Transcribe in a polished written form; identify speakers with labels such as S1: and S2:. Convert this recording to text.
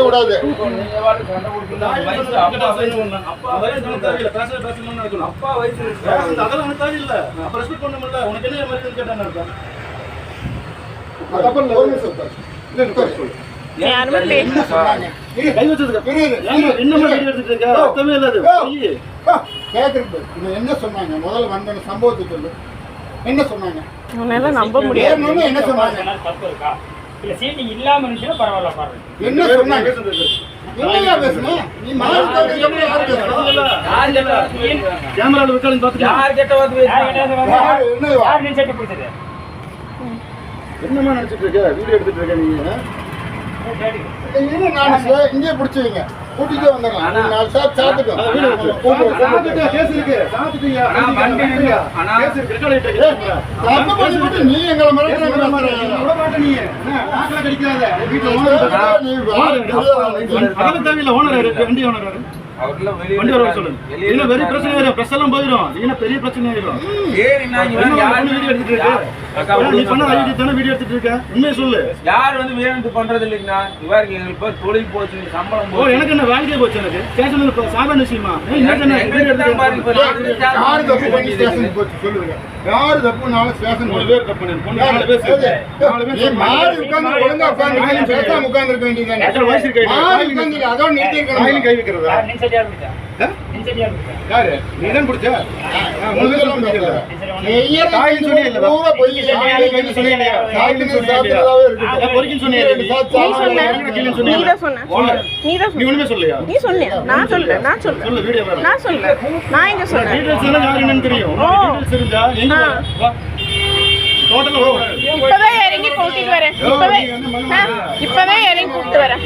S1: கூடாது. என்ன சொன்னாங்க முதல்ல வந்த சம்பவத்தை சொல்லு. என்ன சொன்னாங்க?
S2: நம்ப முடியாது.
S1: என்ன சொன்னாங்க?
S3: இல்ல சீட்டிங் இல்லாம இருந்துச்சுன்னா பரவாயில்ல பாருங்க.
S1: என்ன சொன்னாங்க? என்னையா பேசுன? நீ மார்க்கெட் எப்படி யார் பேசுறா?
S3: கேமரால ரெக்கார்டிங் பாத்துட்டு யார் கேட்ட வார்த்தை பேசுறீங்க? யார் நீ செட் பிடிச்சது?
S1: என்னமா நினைச்சிட்டு இருக்க? வீடியோ எடுத்துட்டு இருக்க நீங்க? என்ன நான் இங்கே பிடிச்சீங்க. கூட்டிட்டு வந்துறலாம். நாலு சாப் சாத்துக்கு. சாத்துக்கு கேஸ் இருக்கு. சாத்துக்குங்க.
S3: அண்ணா கேஸ் இருக்கு. ரெக்கார்ட்
S1: ஆயிட்டு. தப்பு பண்ணிட்டு நீ எங்கள மறக்கறீங்க. விட மாட்டே நீ. நாக்கல கடிக்காத. வீட்ல ஓனர் நீ அதெல்லாம் தேவையில்ல. ஓனர் இருக்கு. வண்டி ஓனர் இருக்கு. அவர்ல வண்டி வர சொல்லுங்க. இல்ல பெரிய பிரச்சனை வரும். பிரஸ் எல்லாம் போயிடும். இல்ல பெரிய பிரச்சனை ஆயிடும். ஏன் என்ன யார் வீடியோ எடுத்துட்டு இருக்க? நீ பண்ண ஐடி தான வீடியோ எடுத்துட்டு இருக்க. உண்மையை சொல்லு.
S4: யார் வந்து வேணும்னு பண்றது இல்லைங்கண்ணா. இவருக்கு எங்களுக்கு தொழில் போச்சு, சம்பளம் போச்சு.
S1: எனக்கு என்ன வேலைக்கே போச்சு. எனக்கு ஸ்டேஷன்ல சாதாரண விஷயமா? யாரு தப்பு பண்ணி ஸ்டேஷனுக்கு போச்சு சொல்லுங்க. யாரு தப்புனாலும் ஸ்டேஷன் மூணு பேர் தப்பு பண்ணி பொண்ணு நாலு பேர் நீ மாறி உட்கார்ந்து ஒழுங்கா உட்கார்ந்து பேசாம உட்கார்ந்து இருக்க வேண்டியதுதானே. மாறி உட்கார்ந்து அதோட நிறுத்தி இருக்கணும். கை வைக்கிறதா? யாரு நீதான் பிடிச்ச? முதல்ல பிடிக்கல. நீயே தாய் சொன்னே இல்ல. பூரா போய் தாய் சொன்னே இல்ல. தாய்க்கு சாப்பிடுறதாவே இருக்கு. பொறுக்கின்னு சொன்னே இல்ல. நீ சொன்ன. நீ தான் சொன்ன. நீ ஒண்ணுமே சொல்லலையா?
S2: நீ சொன்னியா? நான் சொல்றேன். சொல்லு வீடியோ வர. நான் சொல்றேன். நான் எங்க சொல்றேன்?
S1: டீடைல்ஸ் எல்லாம் யாரு என்னன்னு தெரியும். டீடைல்ஸ் இருந்தா எங்க வா. டோட்டலா
S2: இப்பவே இறங்கி கூட்டிட்டு வரேன். இப்பவே இறங்கி கூட்டிட்டு வரேன்.